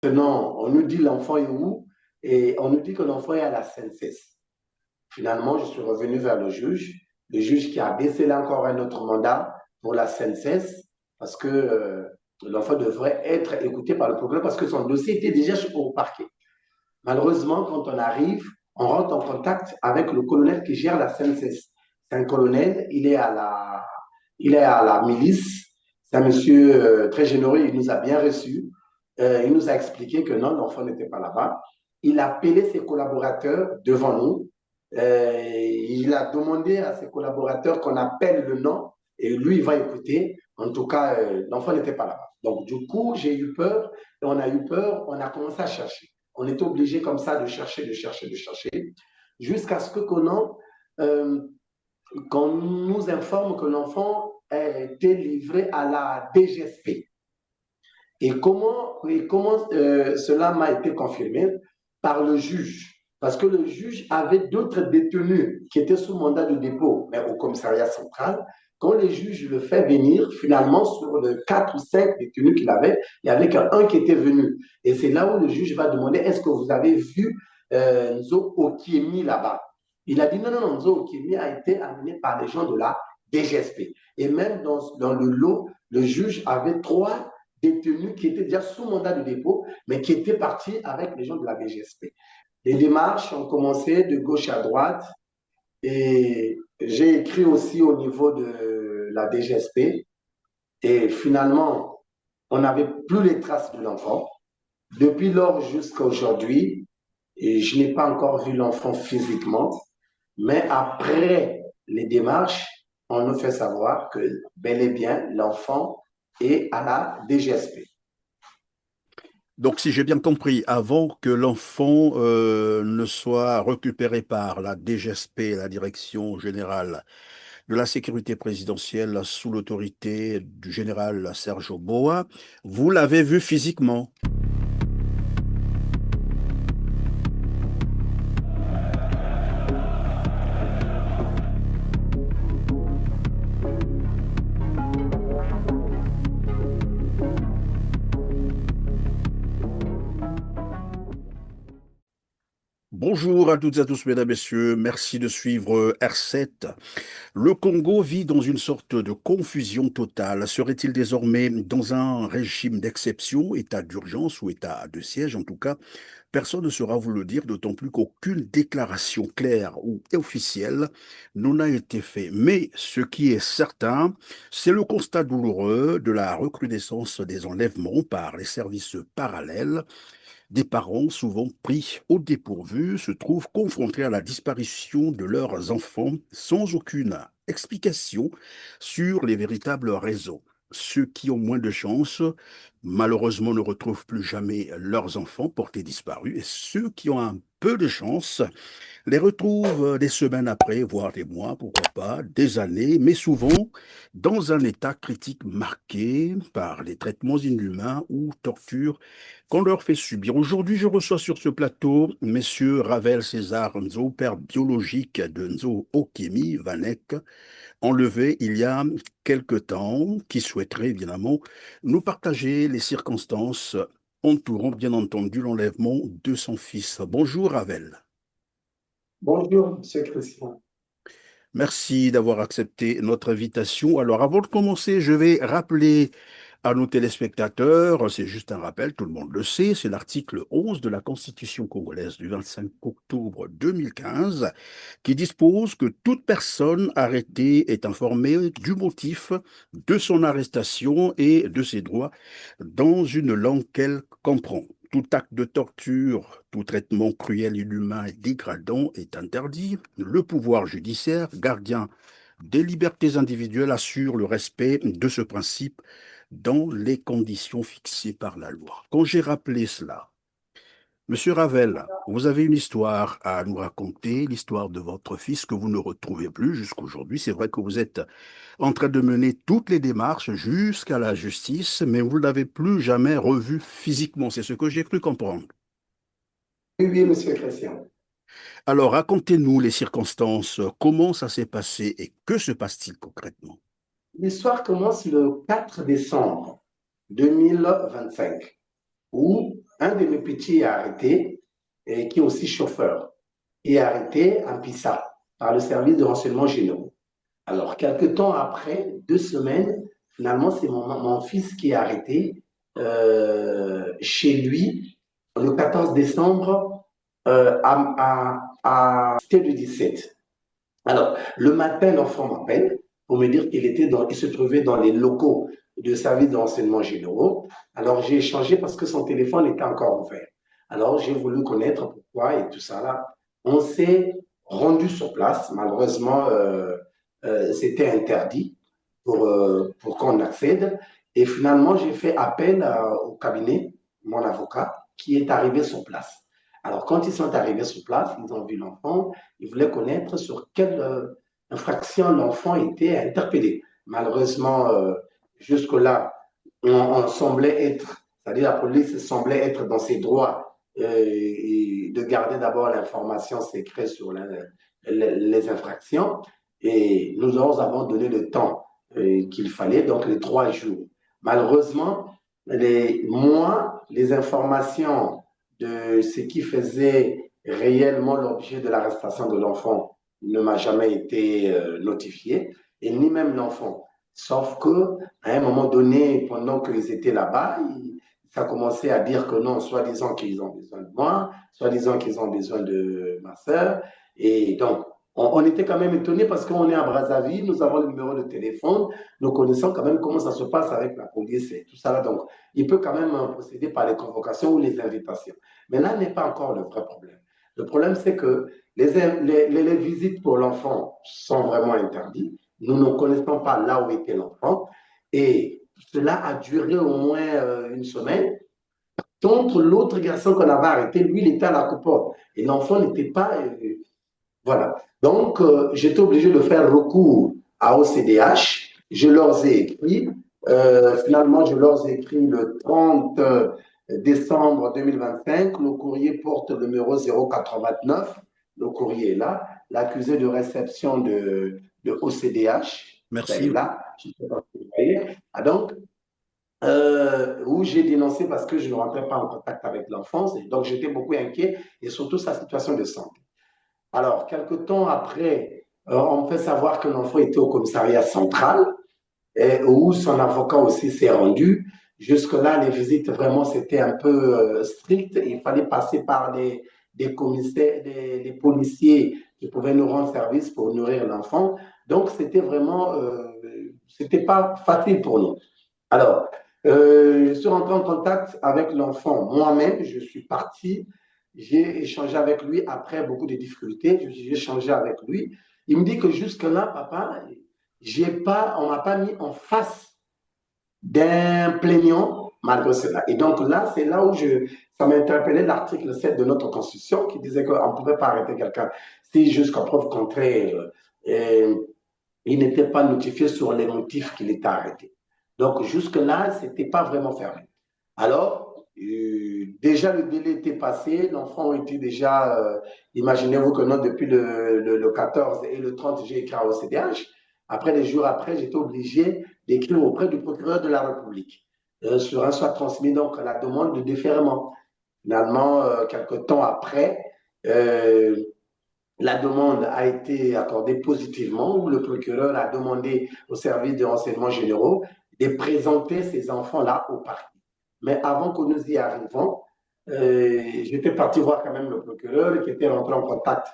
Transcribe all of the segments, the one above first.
Non, on nous dit l'enfant est où? Et on nous dit que l'enfant est à la CNCS. Finalement, je suis revenu vers le juge qui a baissé là encore un autre mandat pour la CNCS, parce que l'enfant devrait être écouté par le procureur, parce que son dossier était déjà au parquet. Malheureusement, quand on arrive, on rentre en contact avec le colonel qui gère la CNCS. C'est un colonel, il est à la milice. C'est un monsieur très généreux, il nous a bien reçus. Il nous a expliqué que non, l'enfant n'était pas là-bas. Il a appelé ses collaborateurs devant nous. Il a demandé à ses collaborateurs qu'on appelle le nom et lui, il va écouter. En tout cas, l'enfant n'était pas là-bas. Donc, du coup, j'ai eu peur et on a eu peur, on a commencé à chercher. On était obligé comme ça de chercher, jusqu'à ce que euh, qu'on nous informe que l'enfant a été livré à la DGSP. Et comment cela m'a été confirmé par le juge? Parce que le juge avait d'autres détenus qui étaient sous mandat de dépôt, mais au commissariat central. Quand le juge le fait venir, finalement, sur les 4 ou 5 détenus qu'il avait, il n'y avait qu'un qui était venu. Et c'est là où le juge va demander, est-ce que vous avez vu Nzo Okiemi là-bas? Il a dit non, non, non, Nzo Okiemi a été amené par les gens de la DGSP. Et même dans le lot, le juge avait 3 détenus qui étaient déjà sous mandat de dépôt, mais qui étaient partis avec les gens de la DGSP. Les démarches ont commencé de gauche à droite et j'ai écrit aussi au niveau de la DGSP et finalement, on n'avait plus les traces de l'enfant. Depuis lors jusqu'à aujourd'hui, et je n'ai pas encore vu l'enfant physiquement, mais après les démarches, on nous fait savoir que bel et bien l'enfant est à la DGSP. Donc, si j'ai bien compris, avant que l'enfant ne soit récupéré par la DGSP, la Direction générale de la sécurité présidentielle, sous l'autorité du général Sergio Boa, vous l'avez vu physiquement. Bonjour à toutes et à tous, mesdames, messieurs. Merci de suivre R7. Le Congo vit dans une sorte de confusion totale. Serait-il désormais dans un régime d'exception, état d'urgence ou état de siège en tout cas? Personne ne saura vous le dire, d'autant plus qu'aucune déclaration claire ou officielle n'en a été faite. Mais ce qui est certain, c'est le constat douloureux de la recrudescence des enlèvements par les services parallèles. Des parents, souvent pris au dépourvu, se trouvent confrontés à la disparition de leurs enfants sans aucune explication sur les véritables raisons. Ceux qui ont moins de chance, malheureusement, ne retrouvent plus jamais leurs enfants portés disparus, et ceux qui ont un peu de chance les retrouvent des semaines après, voire des mois, pourquoi pas, des années, mais souvent dans un état critique marqué par les traitements inhumains ou tortures qu'on leur fait subir. Aujourd'hui, je reçois sur ce plateau messieurs Ravel César Nzo, père biologique de Nzo Okiemi Vanek, enlevé il y a quelque temps, qui souhaiterait évidemment nous partager les circonstances entourant bien entendu l'enlèvement de son fils. Bonjour Ravel. Bonjour, Monsieur Christian. Merci d'avoir accepté notre invitation. Alors, avant de commencer, je vais rappeler à nos téléspectateurs, c'est juste un rappel, tout le monde le sait, c'est l'article 11 de la Constitution congolaise du 25 octobre 2015 qui dispose que toute personne arrêtée est informée du motif de son arrestation et de ses droits dans une langue qu'elle comprend. Tout acte de torture, tout traitement cruel, inhumain et dégradant est interdit. Le pouvoir judiciaire, gardien des libertés individuelles, assure le respect de ce principe dans les conditions fixées par la loi. Quand j'ai rappelé cela, Monsieur Ravel, vous avez une histoire à nous raconter, l'histoire de votre fils que vous ne retrouvez plus jusqu'aujourd'hui. C'est vrai que vous êtes en train de mener toutes les démarches jusqu'à la justice, mais vous ne l'avez plus jamais revu physiquement. C'est ce que j'ai cru comprendre. Oui, oui, Monsieur Christian. Alors, racontez-nous les circonstances, comment ça s'est passé et que se passe-t-il concrètement? L'histoire commence le 4 décembre 2025, où un de mes petits est arrêté, et qui est aussi chauffeur, est arrêté en Pisa par le service de renseignement généraux. Alors, quelques temps après, 2 semaines, finalement, c'est mon fils qui est arrêté chez lui le 14 décembre à Cité du 17. Alors, le matin, l'enfant m'appelle pour me dire qu'il se trouvait dans les locaux de service de renseignement généraux. Alors, j'ai échangé parce que son téléphone était encore ouvert. Alors, j'ai voulu connaître pourquoi et tout ça là. On s'est rendu sur place. Malheureusement, c'était interdit pour qu'on accède. Et finalement, j'ai fait appel au cabinet, mon avocat, qui est arrivé sur place. Alors, quand ils sont arrivés sur place, ils ont vu l'enfant, ils voulaient connaître sur quelle infraction l'enfant était interpellé. Malheureusement, jusque-là, on semblait être, c'est-à-dire la police semblait être dans ses droits et de garder d'abord l'information secrète sur les infractions. Et nous avons donné le temps qu'il fallait, donc les 3 jours. Malheureusement, les informations de ce qui faisait réellement l'objet de l'arrestation de l'enfant ne m'a jamais été notifié, et ni même l'enfant. Sauf que à un moment donné, pendant qu'ils étaient là-bas, ça commençait à dire que non, soi-disant qu'ils ont besoin de moi, soi-disant qu'ils ont besoin de ma sœur. Et donc, on était quand même étonnés parce qu'on est à Brazzaville, nous avons le numéro de téléphone, nous connaissons quand même comment ça se passe avec la police et tout ça. Donc, il peut quand même procéder par les convocations ou les invitations. Mais là n'est pas encore le vrai problème. Le problème, c'est que les visites pour l'enfant sont vraiment interdites. Nous ne connaissons pas là où était l'enfant. Et cela a duré au moins une semaine. Contre l'autre garçon qu'on avait arrêté, lui, il était à la coupole. Et l'enfant n'était pas. Voilà. Donc, j'étais obligé de faire recours à OCDH. Je leur ai écrit. Finalement, je leur ai écrit le 30 décembre 2025. Le courrier porte le numéro 089. Le courrier est là. L'accusé de réception de OCDH, Merci. c'est là. Je ne sais pas si vous voyez. Ah, donc, où j'ai dénoncé parce que je ne rentrais pas en contact avec l'enfance. Donc, j'étais beaucoup inquiet et surtout sa situation de santé. Alors, quelque temps après, on me fait savoir que l'enfant était au commissariat central, où son avocat aussi s'est rendu. Jusque-là, les visites, vraiment, c'était un peu strict. Il fallait passer par des commissaires, des policiers qui pouvaient nous rendre service pour nourrir l'enfant. Donc, c'était vraiment, c'était pas facile pour nous. Alors, je suis rentré en contact avec l'enfant moi-même. Je suis parti. J'ai échangé avec lui après beaucoup de difficultés. J'ai échangé avec lui. Il me dit que jusque-là, papa, on ne m'a pas mis en face d'un plaignant malgré cela. Et donc là, c'est là où ça m'a interpellé l'article 7 de notre Constitution qui disait qu'on ne pouvait pas arrêter quelqu'un si jusqu'à preuve contraire, il n'était pas notifié sur les motifs qu'il était arrêté. Donc jusque-là, ce n'était pas vraiment fermé. Alors, déjà le délai était passé, l'enfant était déjà, imaginez-vous que non, depuis le 14 et le 30, j'ai écrit au CDH. Après, les jours après, j'étais obligé d'écrire auprès du procureur de la République. Sur un soit transmis donc la demande de déferment. Finalement, quelques temps après, la demande a été accordée positivement, où le procureur a demandé au service de renseignements généraux de présenter ces enfants-là au parquet. Mais avant que nous y arrivions, j'étais parti voir quand même le procureur qui était rentré en contact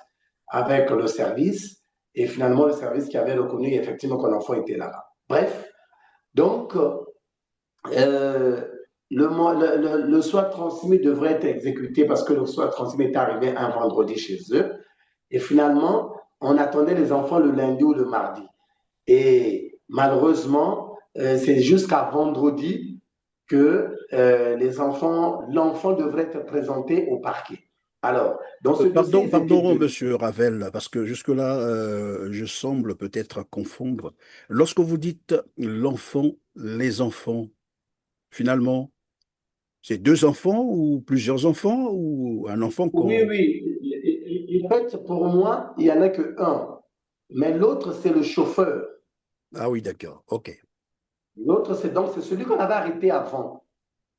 avec le service et finalement le service qui avait reconnu effectivement que l'enfant était là-bas. Bref, donc le soit transmis devrait être exécuté parce que le soit transmis est arrivé un vendredi chez eux. Et finalement, on attendait les enfants le lundi ou le mardi. Et malheureusement, c'est jusqu'à vendredi que l'enfant devrait être présenté au parquet. Alors, dans ce dossier, Pardon, monsieur Ravel, parce que jusque-là, je semble peut-être confondre. Lorsque vous dites l'enfant, les enfants, finalement, c'est deux enfants ou plusieurs enfants ou un enfant oui, qu'on... oui. En fait, pour moi, il n'y en a qu'un. Mais l'autre, c'est le chauffeur. Ah oui, d'accord, ok. L'autre, c'est celui qu'on avait arrêté avant.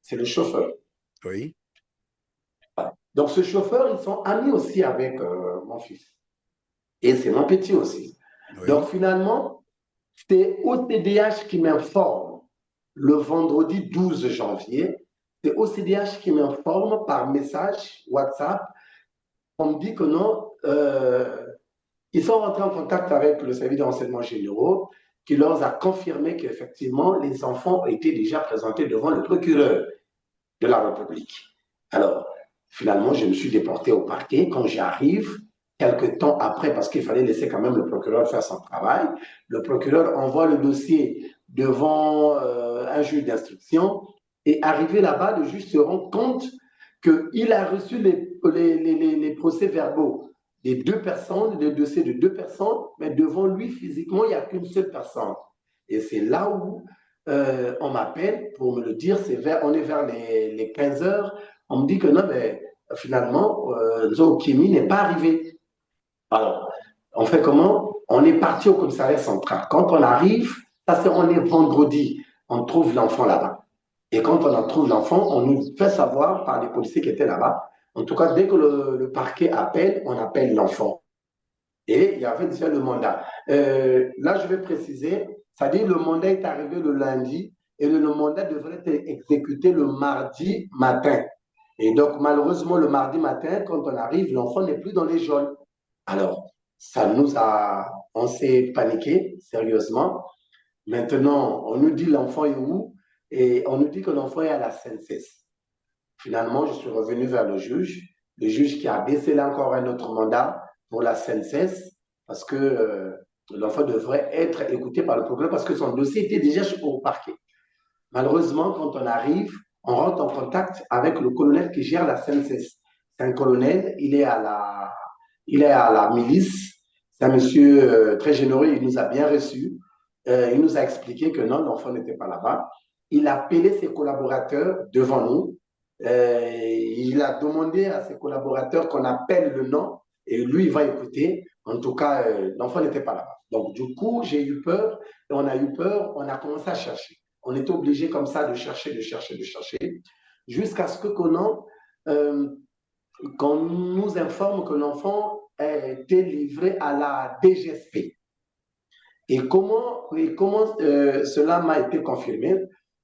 C'est le chauffeur. Oui. Donc, ce chauffeur, ils sont amis aussi avec mon fils. Et c'est mon petit aussi. Donc, Oui. finalement, c'est OCDH qui m'informe le vendredi 12 janvier. C'est OCDH qui m'informe par message WhatsApp. On me dit que non, ils sont rentrés en contact avec le service de renseignement généraux qui leur a confirmé qu'effectivement, les enfants étaient déjà présentés devant le procureur de la République. Alors, finalement, je me suis déporté au parquet. Quand j'arrive, quelques temps après, parce qu'il fallait laisser quand même le procureur faire son travail, le procureur envoie le dossier devant un juge d'instruction et arrivé là-bas, le juge se rend compte qu'il a reçu les procès-verbaux des deux personnes, le dossier de deux personnes, mais devant lui, physiquement, il n'y a qu'une seule personne. Et c'est là où on m'appelle pour me le dire, on est vers les 15 heures, on me dit que non, mais finalement, Nzo Kimi n'est pas arrivé. Alors, on fait comment? On est parti au commissariat central. Quand on arrive, on est vendredi, on trouve l'enfant là-bas. Et quand on en trouve l'enfant, on nous fait savoir par les policiers qui étaient là-bas. En tout cas, dès que le parquet appelle, on appelle l'enfant. Et il y avait déjà le mandat. Là, je vais préciser, c'est-à-dire le mandat est arrivé le lundi et le mandat devrait être exécuté le mardi matin. Et donc, malheureusement, le mardi matin, quand on arrive, l'enfant n'est plus dans les geôles. Alors, on s'est paniqué, sérieusement. Maintenant, on nous dit l'enfant est où? Et on nous dit que l'enfant est à la CNCS. Finalement, je suis revenu vers le juge qui a baissé là encore un autre mandat pour la CNCS, parce que l'enfant devrait être écouté par le procureur, parce que son dossier était déjà au parquet. Malheureusement, quand on arrive, on rentre en contact avec le colonel qui gère la CNCS. C'est un colonel, il est à la milice, c'est un monsieur très généreux, il nous a bien reçus. Il nous a expliqué que non, l'enfant n'était pas là-bas. Il a appelé ses collaborateurs devant nous. Il a demandé à ses collaborateurs qu'on appelle le nom et lui, il va écouter. En tout cas, l'enfant n'était pas là-bas. Donc, du coup, j'ai eu peur et on a eu peur. On a commencé à chercher. On était obligé comme ça de chercher, jusqu'à ce qu'on nous informe que l'enfant a été livré à la DGSP. Et comment cela m'a été confirmé?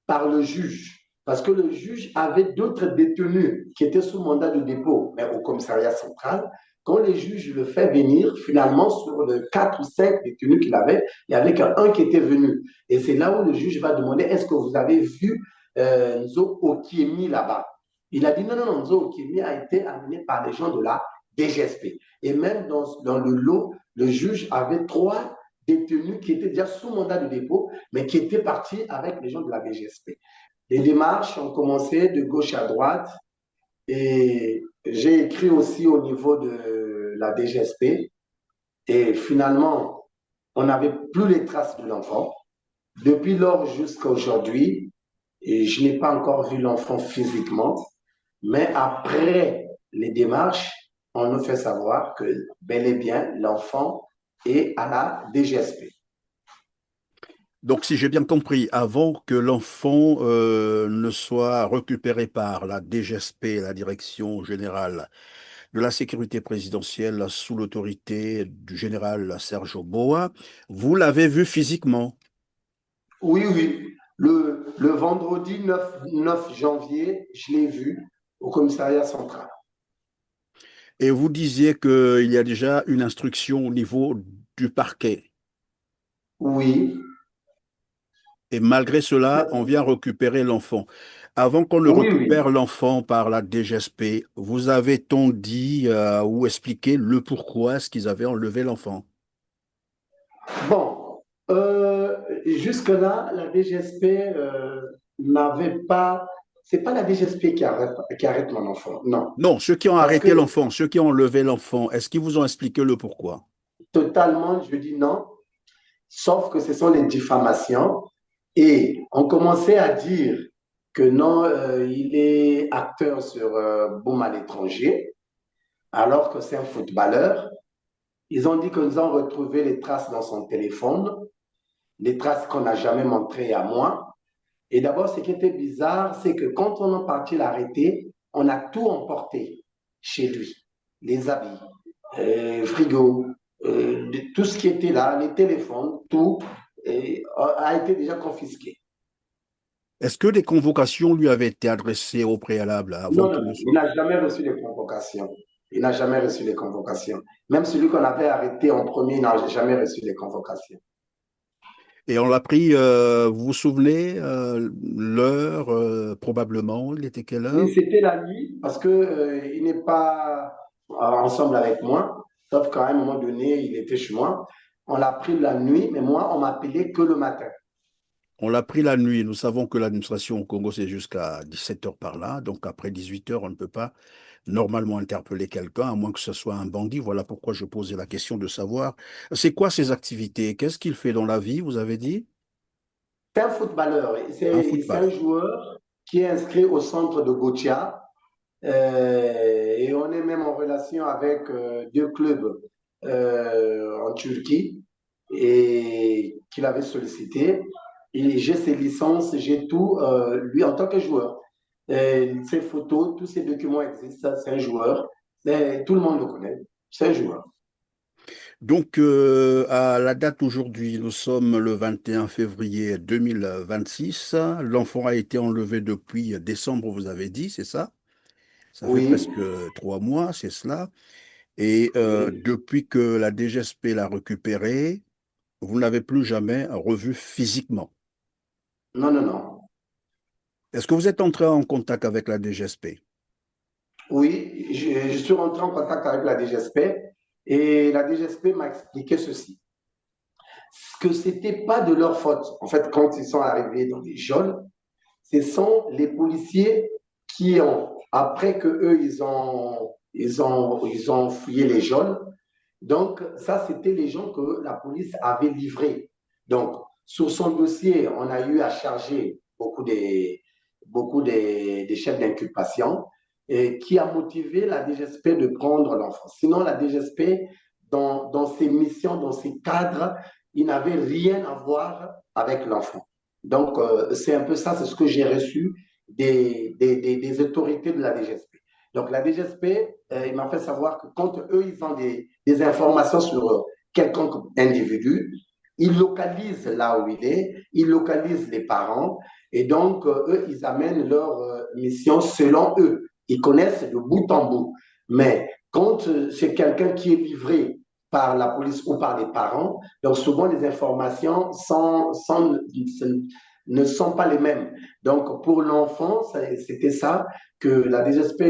Par le juge. Parce que le juge avait d'autres détenus qui étaient sous mandat de dépôt, mais au commissariat central. Quand le juge le fait venir, finalement, sur les 4 ou 5 détenus qu'il avait, il n'y avait qu'un qui était venu. Et c'est là où le juge va demander, est-ce que vous avez vu Nzo Okiemi là-bas? Il a dit non, non, non, Nzo Okiemi a été amené par les gens de la DGSP. Et même dans le lot, le juge avait 3 détenus qui étaient déjà sous mandat de dépôt, mais qui étaient partis avec les gens de la DGSP. Les démarches ont commencé de gauche à droite et j'ai écrit aussi au niveau de la DGSP et finalement, on n'avait plus les traces de l'enfant. Depuis lors jusqu'à aujourd'hui, et je n'ai pas encore vu l'enfant physiquement, mais après les démarches, on nous fait savoir que bel et bien l'enfant est à la DGSP. Donc, si j'ai bien compris, avant que l'enfant ne soit récupéré par la DGSP, la Direction générale de la sécurité présidentielle, sous l'autorité du général Sergio Boa, vous l'avez vu physiquement. Oui, oui. Le vendredi 9 janvier, je l'ai vu au commissariat central. Et vous disiez qu'il y a déjà une instruction au niveau du parquet. Oui. Et malgré cela, on vient récupérer l'enfant. Avant qu'on ne Oui, oui. récupère l'enfant par la DGSP, vous avez-on dit ou expliqué le pourquoi est-ce qu'ils avaient enlevé l'enfant? Bon, jusque-là, la DGSP n'avait pas. C'est pas la DGSP qui arrête mon enfant, non. Non, ceux qui ont Parce arrêté que l'enfant, ceux qui ont enlevé l'enfant, est-ce qu'ils vous ont expliqué le pourquoi? totalement, je dis non, sauf que ce sont les diffamations. Et on commençait à dire que non, il est acteur sur Boum à l'étranger, alors que c'est un footballeur. Ils ont dit que nous avons retrouvé les traces dans son téléphone, les traces qu'on n'a jamais montrées à moi. Et d'abord, ce qui était bizarre, c'est que quand on est parti l'arrêter, on a tout emporté. chez lui. Les habits, frigo, tout ce qui était là, les téléphones, tout a été déjà confisqué. Est-ce que des convocations lui avaient été adressées au préalable avant Non, qu'il non, ne il soit... n'a jamais reçu les convocations. Il n'a jamais reçu les convocations. Même celui qu'on avait arrêté en premier n'a jamais reçu les convocations. Et on l'a pris, vous vous souvenez, l'heure, probablement, il était quelle Oui, heure? c'était la nuit parce que il n'est pas ensemble avec moi, sauf qu'à un moment donné, il était chez moi. On l'a pris la nuit, mais moi, on m'appelait que le matin. On l'a pris la nuit. Nous savons que l'administration au Congo, c'est jusqu'à 17 heures par là. Donc après 18 heures, on ne peut pas normalement interpeller quelqu'un, à moins que ce soit un bandit. Voilà pourquoi je posais la question de savoir, c'est quoi ses activités? Qu'est-ce qu'il fait dans la vie, vous avez dit? C'est un footballeur, Un c'est un footballeur. joueur qui est inscrit au centre de Gotia. Et on est même en relation avec deux clubs en Turquie et qu'il avait sollicité. Et j'ai ses licences, j'ai tout, lui en tant que joueur. Ses photos, tous ses documents existent, c'est un joueur. Tout le monde le connaît, c'est un joueur. Donc, à la date aujourd'hui, nous sommes le 21 février 2026. L'enfant a été enlevé depuis décembre, vous avez dit, c'est ça? Ça fait Oui, presque 3 mois, c'est cela. Et oui. depuis que la DGSP l'a récupéré, vous ne l'avez plus jamais revu physiquement. Non, non, non. Est-ce que vous êtes entré en contact avec la DGSP? Oui, je suis rentré en contact avec la DGSP et la DGSP m'a expliqué ceci. Que c'était pas de leur faute. En fait, quand ils sont arrivés dans les geôles, ce sont les policiers qui ont, après que eux, ils ont fouillé les geôles. Donc, ça, c'était les gens que la police avait livrés. Donc, sur son dossier, on a eu à charger des chefs d'inculpation et qui a motivé la DGSP de prendre l'enfant. Sinon, la DGSP, dans ses missions, dans ses cadres, il n'avait rien à voir avec l'enfant. Donc, c'est un peu ça, c'est ce que j'ai reçu des autorités de la DGSP. Donc, la DGSP, il m'a fait savoir que quand eux, ils ont des informations sur quelconque individu, ils localisent là où il est, ils localisent les parents, et donc, eux, ils amènent leur mission selon eux. Ils connaissent de bout en bout. Mais quand c'est quelqu'un qui est livré par la police ou par les parents, donc souvent les informations ne sont pas les mêmes. Donc pour l'enfant, c'était ça que la DGSP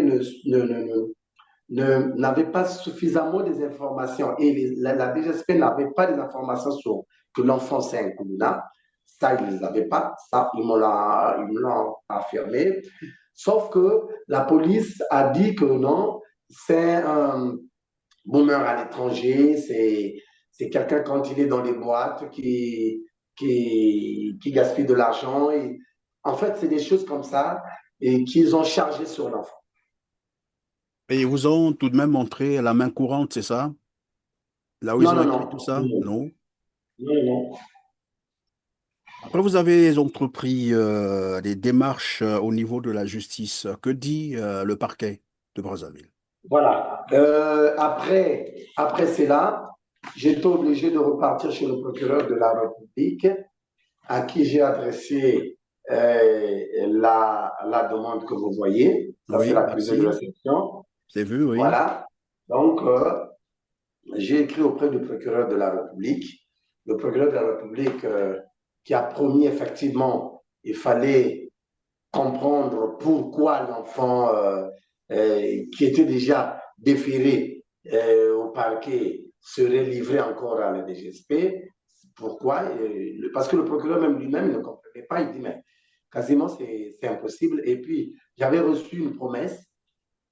n'avait pas suffisamment des informations et la DGSP n'avait pas des informations sur que l'enfant c'est un Koulouna. Ça, ils ne les avaient pas. Ça, ils me l'ont affirmé. Sauf que la police a dit que non, c'est un boomer à l'étranger, c'est quelqu'un quand il est dans les boîtes qui gaspille de l'argent. Et, en fait, c'est des choses comme ça et qu'ils ont chargé sur l'enfant. Et ils vous ont tout de même montré la main courante, c'est ça? Là où ils Non, ont non, écrit non. tout ça? Non, Non. non, non. Après, vous avez entrepris des démarches au niveau de la justice. Que dit le parquet de Brazzaville? Voilà. Après cela, j'étais obligé de repartir chez le procureur de la République à qui j'ai adressé la demande que vous voyez. Ça, c'est Oui, l'accusé de merci. réception. C'est vu, oui. Voilà. Donc, j'ai écrit auprès du procureur de la République. Le procureur de la République qui a promis effectivement, il fallait comprendre pourquoi l'enfant qui était déjà déféré au parquet serait livré encore à la DGSP. Pourquoi? Parce que le procureur même lui-même ne comprenait pas. Il dit, mais quasiment c'est impossible. Et puis, j'avais reçu une promesse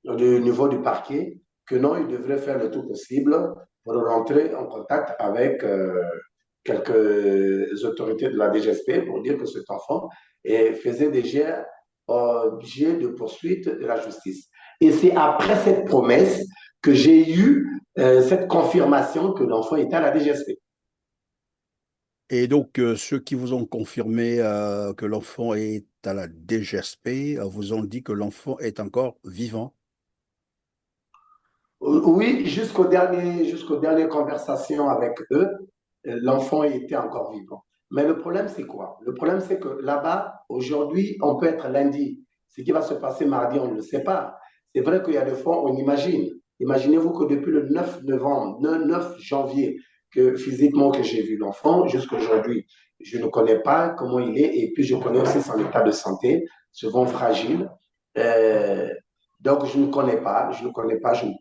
du niveau du parquet que non, il devrait faire le tout possible pour rentrer en contact avec quelques autorités de la DGSP pour dire que cet enfant faisait déjà objet de poursuite de la justice. Et c'est après cette promesse que j'ai eu cette confirmation que l'enfant était à la DGSP. Et donc, ceux qui vous ont confirmé que l'enfant est à la DGSP vous ont dit que l'enfant est encore vivant. Oui, jusqu'aux dernières conversations avec eux, l'enfant était encore vivant. Mais le problème, c'est quoi? Le problème, c'est que là-bas, aujourd'hui, on peut être lundi. Ce qui va se passer mardi, on ne le sait pas. C'est vrai qu'il y a des fois, on imagine. Imaginez-vous que depuis le 9 novembre, 9 janvier, que physiquement que j'ai vu l'enfant, jusqu'à aujourd'hui, je ne connais pas comment il est et puis je connais aussi son état de santé, souvent fragile. Euh, donc, je ne connais pas, je ne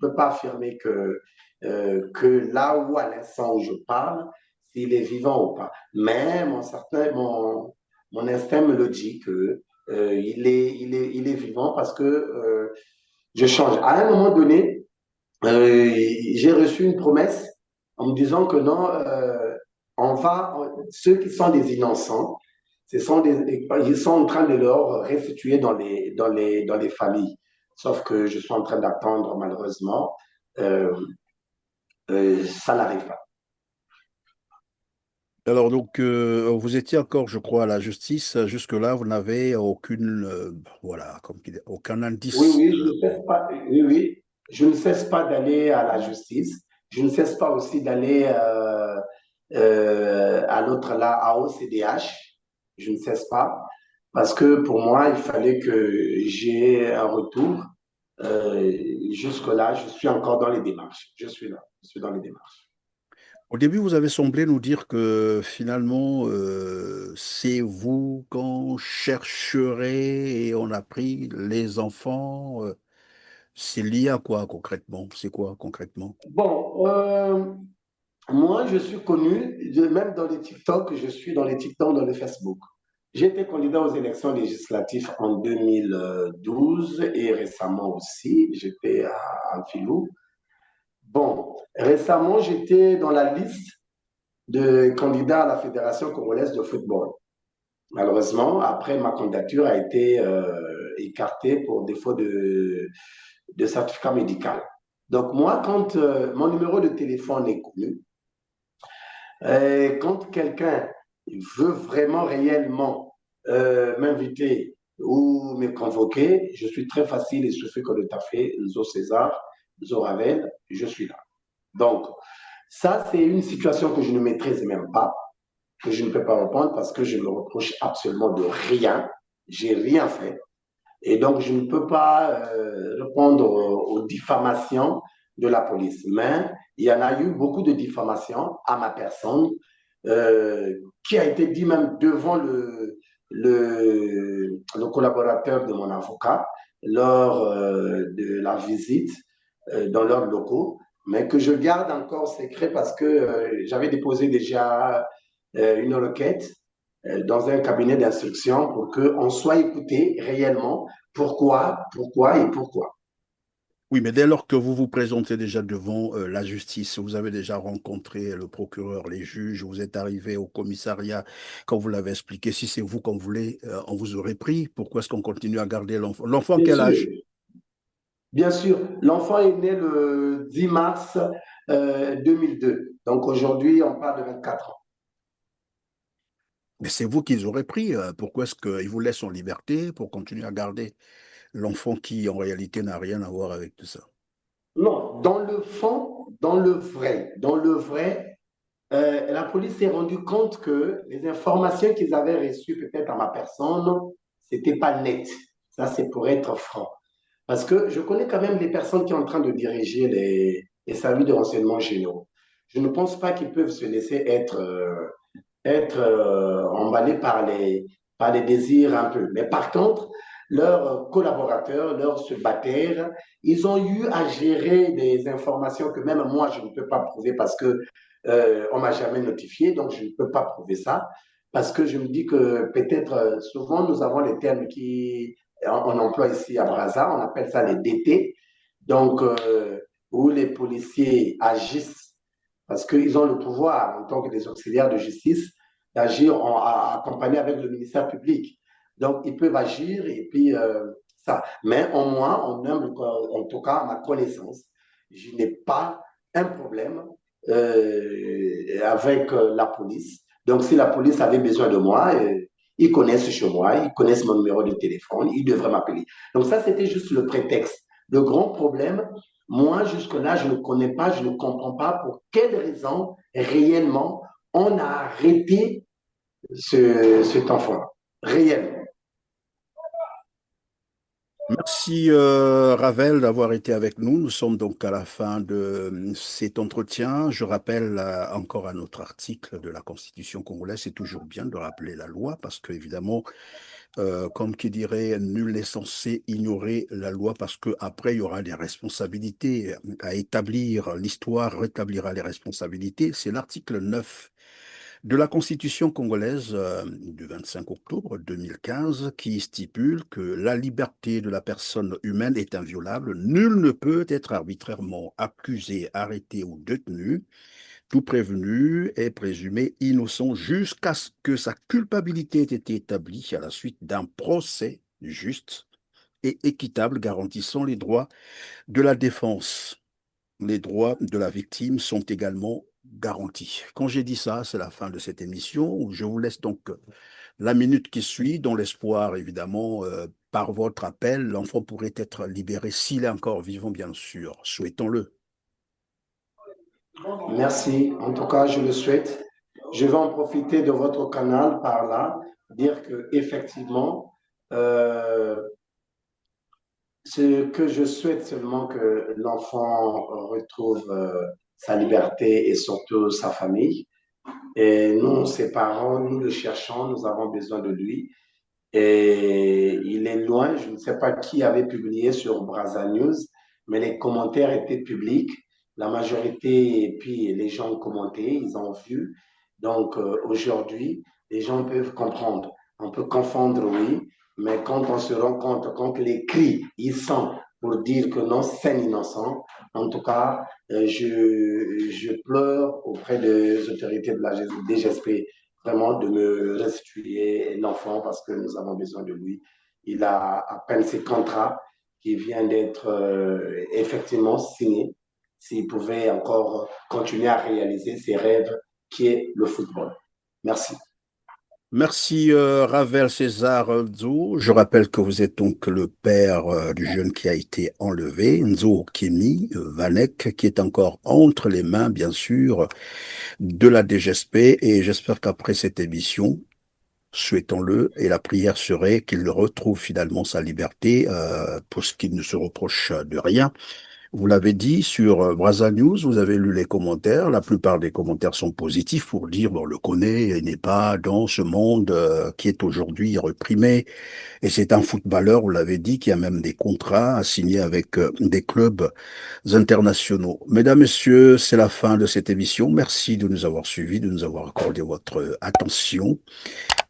peux pas affirmer que là où, à l'instant où je parle, s'il est vivant ou pas. Mais mon instinct me le dit que il est vivant parce que je change. À un moment donné, j'ai reçu une promesse en me disant que non, ceux qui sont des innocents, ils sont en train de leur restituer dans les familles. Sauf que je suis en train d'attendre, malheureusement, euh, ça n'arrive pas. Alors donc, vous étiez encore, je crois, à la justice. Jusque-là, vous n'avez aucune, voilà, aucun Oui, indice. oui, je ne cesse pas, oui, oui, je ne cesse pas d'aller à la justice. Je ne cesse pas aussi d'aller à l'autre là, à OCDH. Je ne cesse pas parce que pour moi, il fallait que j'ai un retour. Euh, Jusque-là, je suis encore dans les démarches. Je suis là, je suis dans les démarches. Au début, vous avez semblé nous dire que finalement, c'est vous qu'on chercherait et on a pris les enfants. C'est lié à quoi concrètement? C'est quoi concrètement? Bon, moi, je suis connu, même dans les TikTok, je suis dans les TikTok, dans les Facebook. J'ai été candidat aux élections législatives en 2012 et récemment aussi, j'étais à Filou. Bon, récemment, j'étais dans la liste de candidats à la Fédération congolaise de football. Malheureusement, après, ma candidature a été écartée pour défaut de certificat médical. Donc moi, quand mon numéro de téléphone est connu, quand quelqu'un veut vraiment réellement m'inviter ou me convoquer, je suis très facile, il suffit que le tafé, Zo César, Zo Ravel, je suis là. Donc, ça, c'est une situation que je ne maîtrise même pas, que je ne peux pas répondre parce que je ne me reproche absolument de rien. J'ai rien fait. Et donc, je ne peux pas répondre aux diffamations de la police. Mais il y en a eu beaucoup de diffamations à ma personne, qui a été dit même devant le collaborateur de mon avocat lors de la visite dans leurs locaux, mais que je garde encore secret parce que j'avais déposé déjà une requête dans un cabinet d'instruction pour qu'on soit écouté réellement pourquoi et pourquoi. Oui, mais dès lors que vous vous présentez déjà devant la justice, vous avez déjà rencontré le procureur, les juges, vous êtes arrivé au commissariat, quand vous l'avez expliqué, si c'est vous qu'on voulait, on vous aurait pris. Pourquoi est-ce qu'on continue à garder l'enfant? L'enfant, Bien quel sûr, âge? bien sûr, l'enfant est né le 10 mars 2002. Donc aujourd'hui, on parle de 24 ans. Mais c'est vous qu'ils auraient pris. Pourquoi est-ce qu'ils vous laissent en liberté pour continuer à garder l'enfant qui, en réalité, n'a rien à voir avec tout ça? Non, dans le fond, dans le vrai, la police s'est rendue compte que les informations qu'ils avaient reçues peut-être à ma personne, c'était pas net. Ça, c'est pour être franc. Parce que je connais quand même les personnes qui sont en train de diriger les services de renseignement généraux. Je ne pense pas qu'ils peuvent se laisser être emballés par les désirs un peu. Mais par contre, leurs collaborateurs, leurs subalternes, ils ont eu à gérer des informations que même moi, je ne peux pas prouver parce que on m'a jamais notifié, donc je ne peux pas prouver ça. Parce que je me dis que peut-être, souvent, nous avons les termes qui, on emploie ici à Brazza, on appelle ça les DT, donc où les policiers agissent parce qu'ils ont le pouvoir, en tant que des auxiliaires de justice, d'agir accompagné avec le ministère public. Donc, ils peuvent agir et puis ça. Mais au moins, en tout cas, à ma connaissance, je n'ai pas un problème avec la police. Donc, si la police avait besoin de moi, ils connaissent chez moi, ils connaissent mon numéro de téléphone, ils devraient m'appeler. Donc, ça, c'était juste le prétexte. Le grand problème, Moi, jusque-là, je ne connais pas, je ne comprends pas pour quelle raison réellement on a arrêté cet enfant. Réellement. Merci Ravel d'avoir été avec nous. Nous sommes donc à la fin de cet entretien. Je rappelle encore un autre article de la Constitution congolaise. C'est toujours bien de rappeler la loi parce que évidemment, comme qui dirait, nul n'est censé ignorer la loi parce que après il y aura des responsabilités à établir. L'histoire rétablira les responsabilités. C'est l'article 9 de la Constitution congolaise du 25 octobre 2015 qui stipule que la liberté de la personne humaine est inviolable. Nul ne peut être arbitrairement accusé, arrêté ou détenu. Tout prévenu est présumé innocent jusqu'à ce que sa culpabilité ait été établie à la suite d'un procès juste et équitable garantissant les droits de la défense. Les droits de la victime sont également garantis. Quand j'ai dit ça, c'est la fin de cette émission. Je vous laisse donc la minute qui suit, dans l'espoir, évidemment, par votre appel, l'enfant pourrait être libéré s'il est encore vivant, bien sûr. Souhaitons-le. Merci. En tout cas, je le souhaite. Je vais en profiter de votre canal par là, dire que effectivement, euh, ce que je souhaite seulement que l'enfant retrouve sa liberté et surtout sa famille. Et nous, ses parents, nous le cherchons, nous avons besoin de lui. Et il est loin, je ne sais pas qui avait publié sur Brazza News, mais les commentaires étaient publics. La majorité, et puis les gens ont commenté, ils ont vu. Donc aujourd'hui, les gens peuvent comprendre. On peut confondre, oui, mais quand on se rend compte, quand les cris, ils sont pour dire que non, c'est un innocent, en tout cas, je pleure auprès des autorités de la DGSP vraiment de me restituer l'enfant parce que nous avons besoin de lui. Il a à peine ses contrats qui viennent d'être effectivement signés. S'il pouvait encore continuer à réaliser ses rêves qui est le football. Merci. Merci Ravel César Nzo. Je rappelle que vous êtes donc le père du jeune qui a été enlevé, Nzo Kemi Vanek, qui est encore entre les mains, bien sûr, de la DGSP. Et j'espère qu'après cette émission, souhaitons-le, et la prière serait qu'il retrouve finalement sa liberté pour ce qu'il ne se reproche de rien. Vous l'avez dit sur Brazza News, vous avez lu les commentaires. La plupart des commentaires sont positifs pour dire, bon, on le connaît, il n'est pas dans ce monde qui est aujourd'hui reprimé. Et c'est un footballeur, vous l'avez dit, qui a même des contrats à signer avec des clubs internationaux. Mesdames, Messieurs, c'est la fin de cette émission. Merci de nous avoir suivis, de nous avoir accordé votre attention.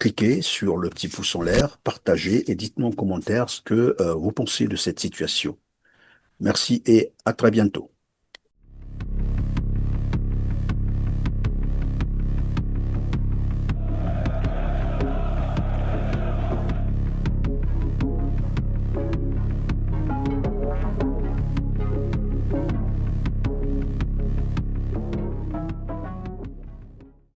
Cliquez sur le petit pouce en l'air, partagez et dites-moi en commentaire ce que vous pensez de cette situation. Merci et à très bientôt.